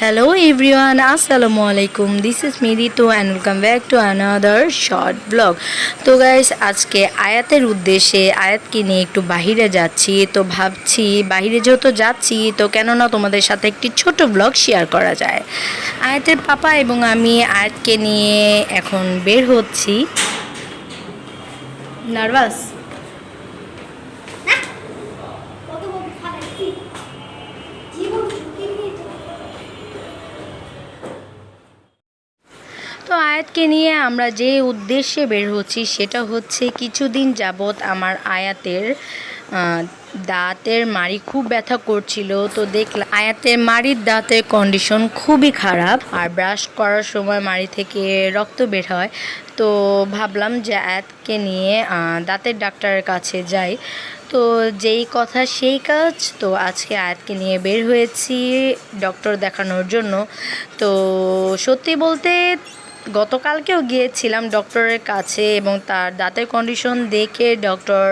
Hello everyone, Assalamu alaikum. This is Midito and welcome back to another short vlog. তো guys আজকে আয়াতের উদ্দেশ্যে আয়াতকে নিয়ে একটু বাহিরে যাচ্ছি। তো ভাবছি বাহিরে যেহেতু যাচ্ছি তো কেন না তোমাদের সাথে একটি ছোট ব্লগ শেয়ার করা যায়। আয়াতের পাপা এবং আমি আয়াতকে নিয়ে এখন বের হচ্ছি। নার্ভাস? তো আয়াতকে নিয়ে আমরা যে উদ্দেশ্যে বের হচ্ছি সেটা হচ্ছে কিছুদিন যাবৎ আমার আয়াতের দাঁতের মাড়ি খুব ব্যথা করছিল। তো দেখলাম আয়াতের মাড়ির দাঁতের কন্ডিশন খুবই খারাপ আর ব্রাশ করার সময় মাড়ি থেকে রক্ত বের হয়। তো ভাবলাম যে আয়াতকে নিয়ে দাঁতের ডাক্তারের কাছে যাই। তো যেই কথা সেই কাজ, তো আজকে আয়াতকে নিয়ে বের হয়েছি ডক্টর দেখানোর জন্য। তো সত্যি বলতে গতকালকেও গিয়েছিলাম ডক্টরের কাছে এবং তার দাঁতের কন্ডিশন দেখে ডক্টর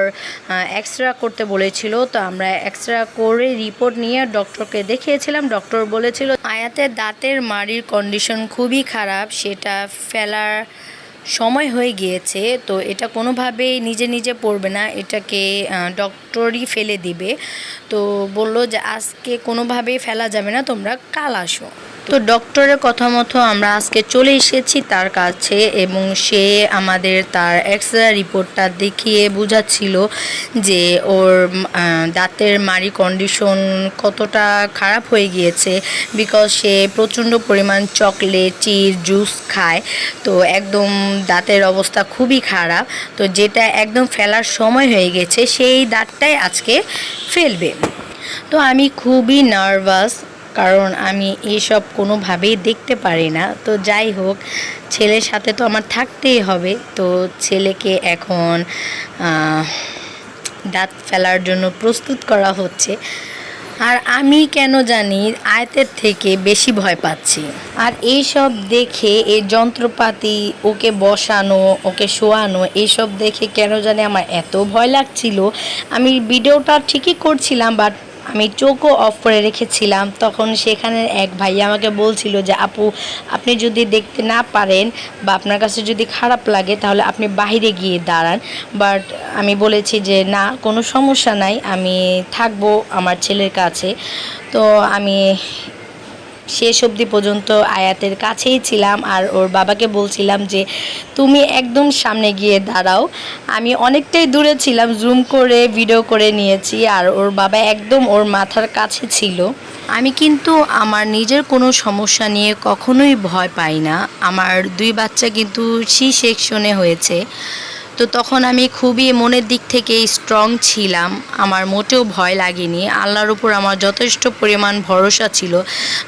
এক্সরে করতে বলেছিল। তো আমরা এক্সরে করে রিপোর্ট নিয়ে ডক্টরকে দেখিয়েছিলাম। ডক্টর বলেছিল আয়াতের দাঁতের মাড়ির কন্ডিশন খুবই খারাপ, সেটা ফেলার সময় হয়ে গিয়েছে। তো এটা কোনোভাবেই নিজে নিজে পড়বে না, এটাকে ডক্টরই ফেলে দিবে। তো বললো যে আজকে কোনোভাবেই ফেলা যাবে না, তোমরা কাল আসো। তো ডক্টরের কথা মতো আমরা আজকে চলে এসেছি তার কাছে এবং সে আমাদের তার এক্সরে রিপোর্টটা দেখিয়ে বোঝাচ্ছিল যে ওর দাঁতের মাড়ি কন্ডিশন কতটা খারাপ হয়ে গিয়েছে, বিকজ সে প্রচণ্ড পরিমাণ চকলেট চিজ জুস খায়। তো একদম দাঁতের অবস্থা খুবই খারাপ। তো যেটা একদম ফেলার সময় হয়ে গেছে সেই দাঁতটাই আজকে ফেলবে। তো আমি খুবই নার্ভাস, কারণ আমি এসব কোনোভাবেই দেখতে পারি না। তো যাই হোক, ছেলের সাথে তো আমার থাকতেই হবে। তো ছেলেকে এখন দাঁত ফেলার জন্য প্রস্তুত করা হচ্ছে। আর আমি কেন জানি আয়াতের থেকে বেশি ভয় পাচ্ছি। আর এইসব দেখে এই যন্ত্রপাতি ওকে বসানো ওকে শোয়ানো এইসব দেখে কেন জানি আমার এত ভয় লাগছিল। আমি ভিডিওটা ঠিকই করছিলাম, বাট আমি চোখও অফ করে রেখেছিলাম। তখন সেখানে এক ভাইয়া আমাকে বলছিল যে আপু, আপনি যদি দেখতে না পারেন বা আপনার কাছে যদি খারাপ লাগে তাহলে আপনি বাইরে গিয়ে দাঁড়ান। বাট আমি বলেছি যে না, কোনো সমস্যা নাই, আমি থাকবো আমার ছেলের কাছে। তো আমি শেষ অবধি পর্যন্ত আয়াতের কাছেই ছিলাম আর ওর বাবাকে বলছিলাম যে তুমি একদম সামনে গিয়ে দাঁড়াও। আমি অনেকটাই দূরে ছিলাম, জুম করে ভিডিও করে নিয়েছি আর ওর বাবা একদম ওর মাথার কাছে ছিল। আমি কিন্তু আমার নিজের কোনো সমস্যা নিয়ে কখনোই ভয় পাই না। আমার দুই বাচ্চা কিন্তু সি সেকশনে হয়েছে। তো তখন আমি খুবই মনের দিক থেকে স্ট্রং ছিলাম, আমার মোটেও ভয় লাগেনি। আল্লাহর উপর আমার যথেষ্ট পরিমাণ ভরসা ছিল।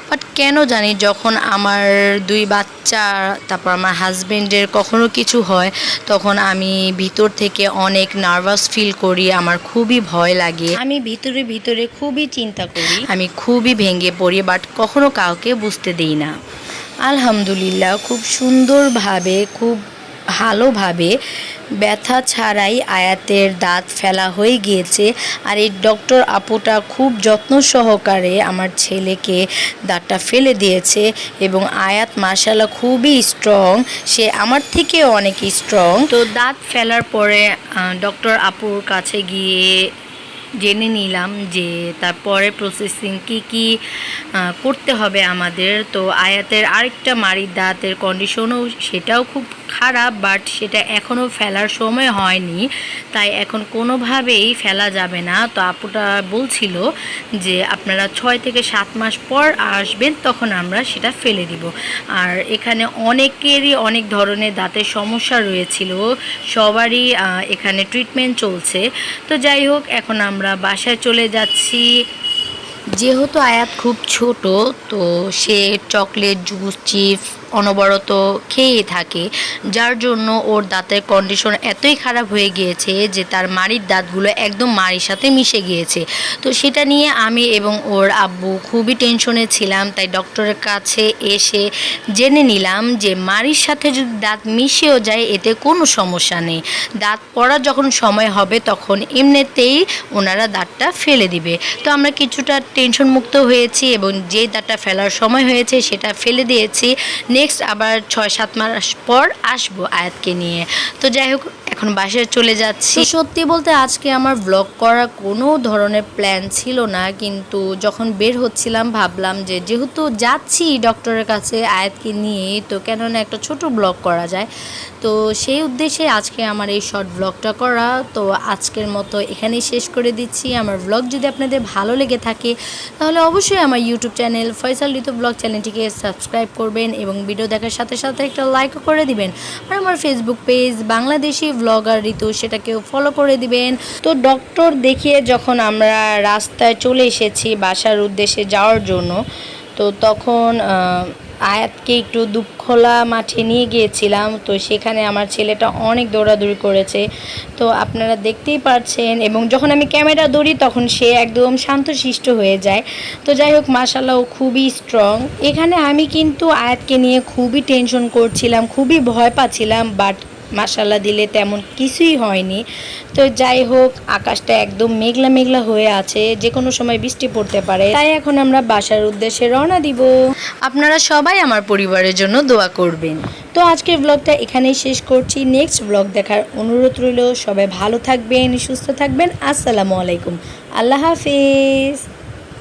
বাট কেন জানি যখন আমার দুই বাচ্চা তারপর আমার হাজব্যান্ডের কখনো কিছু হয় তখন আমি ভিতর থেকে অনেক নার্ভাস ফিল করি, আমার খুবই ভয় লাগে। আমি ভিতরে ভিতরে খুবই চিন্তা করি, আমি খুবই ভেঙে পড়ি, বাট কখনো কাউকে বুঝতে দিই না। আলহামদুলিল্লাহ খুব সুন্দরভাবে খুব ভালোভাবে ব্যথা ছাড়াই আয়াতের দাঁত ফেলা হয়ে গিয়েছে। আর এই ডক্টর আপুটা খুব যত্ন সহকারে আমার ছেলেকে দাঁতটা ফেলে দিয়েছে এবং আয়াত মাশাআল্লাহ খুবই স্ট্রং, সে আমার থেকেও অনেক স্ট্রং। তো দাঁত ফেলার পরে ডক্টর আপুর কাছে গিয়ে জেনে নিলাম যে তারপরে প্রসেসিং কি করতে হবে আমাদের। তো আয়াতের আরেকটা মাড়ির দাঁতের কন্ডিশনও সেটাও খুব খারাপ, বাট সেটা এখনও ফেলার সময় হয়নি, তাই এখন কোনোভাবেই ফেলা যাবে না। তো আপুটা বলছিল যে আপনারা 6 থেকে 7 মাস পর আসবেন, তখন আমরা সেটা ফেলে দিব। আর এখানে অনেকেরই অনেক ধরনের দাঁতের সমস্যা রয়েছিল, সবারই এখানে ট্রিটমেন্ট চলছে। তো যাই হোক, এখন আমরা বাসায় চলে যাচ্ছি। যেহেতু আয়াত খুব ছোট, তো সে চকলেট জুস চিপস অনবরত খেয়ে থাকে, যার জন্য ওর দাঁতের কন্ডিশন এতই খারাপ হয়ে গিয়েছে যে তার মাড়ির দাঁতগুলো একদম মাড়ির সাথে মিশে গিয়েছে। তো সেটা নিয়ে আমি এবং ওর আব্বু খুবই টেনশনে ছিলাম। তাই ডক্টরের কাছে এসে জেনে নিলাম যে মাড়ির সাথে যদি দাঁত মিশেও যায় এতে কোনো সমস্যা নেই, দাঁত পড়ার যখন সময় হবে তখন এমনিতেই ওনারা দাঁতটা ফেলে দিবে। তো আমরা কিছুটা টেনশন মুক্ত হয়েছি এবং যেই দাঁতটা ফেলার সময় হয়েছে সেটা ফেলে দিয়েছি। নেক্সট আবার 6-7 মাস পর আসবো আয়াতকে নিয়ে। তো যাই হোক, এখন বাসায় চলে যাচ্ছি। সত্যি বলতে আজকে আমার ব্লগ করার কোনো ধরনের প্ল্যান ছিল না, কিন্তু যখন বের হচ্ছিলাম ভাবলাম যে যেহেতু যাচ্ছি ডক্টরের কাছে আয়াতকে নিয়ে, তো কেন না একটা ছোট ব্লগ করা যায়। তো সেই উদ্দেশ্যে আজকে আমার এই শর্ট ব্লগটা করা। তো আজকের মতো এখানেই শেষ করে দিচ্ছি। আমার ব্লগ যদি আপনাদের ভালো লেগে থাকে তাহলে অবশ্যই আমার ইউটিউব চ্যানেল ফয়সাল ঋতু ব্লগ চ্যানেলটিকে সাবস্ক্রাইব করবেন এবং ভিডিও দেখার সাথে সাথে একটা লাইকও করে দিবেন। আর আমার ফেসবুক পেজ বাংলাদেশি ব্লগার ঋতু, সেটাকেও ফলো করে দিবেন। তো ডক্টর দেখিয়ে যখন আমরা রাস্তায় চলে এসেছি বাসার উদ্দেশ্যে যাওয়ার জন্য, তো তখন আয়াতকে একটু দুপখোলা মাঠে নিয়ে গিয়েছিলাম। তো সেখানে আমার ছেলেটা অনেক দৌড়াদৌড়ি করেছে, তো আপনারা দেখতেই পাচ্ছেন। এবং যখন আমি ক্যামেরা ধরি তখন সে একদম শান্তশিষ্ট হয়ে যায়। তো যাই হোক, মাশাআল্লাহ ও খুবই স্ট্রং। এখানে আমি কিন্তু আয়াতকে নিয়ে খুবই টেনশন করছিলাম, খুবই ভয় পাচ্ছিলাম, বাট মাশাআল্লাহ দিলে তেমন কিছুই হয়নি। তো যাই হোক, আকাশটা একদম মেঘলা মেঘলা হয়ে আছে, যে কোনো সময় বৃষ্টি পড়তে পারে। তাই এখন আমরা বাসার উদ্দেশ্যে রওনা দিব। আপনারা সবাই আমার পরিবারের জন্য দোয়া করবেন। তো আজকের ব্লগটা এখানেই শেষ করছি। নেক্সট ব্লগ দেখার অনুরোধ রইল। সবাই ভালো থাকবেন, সুস্থ থাকবেন। আসসালামু আলাইকুম, আল্লাহ হাফিজ।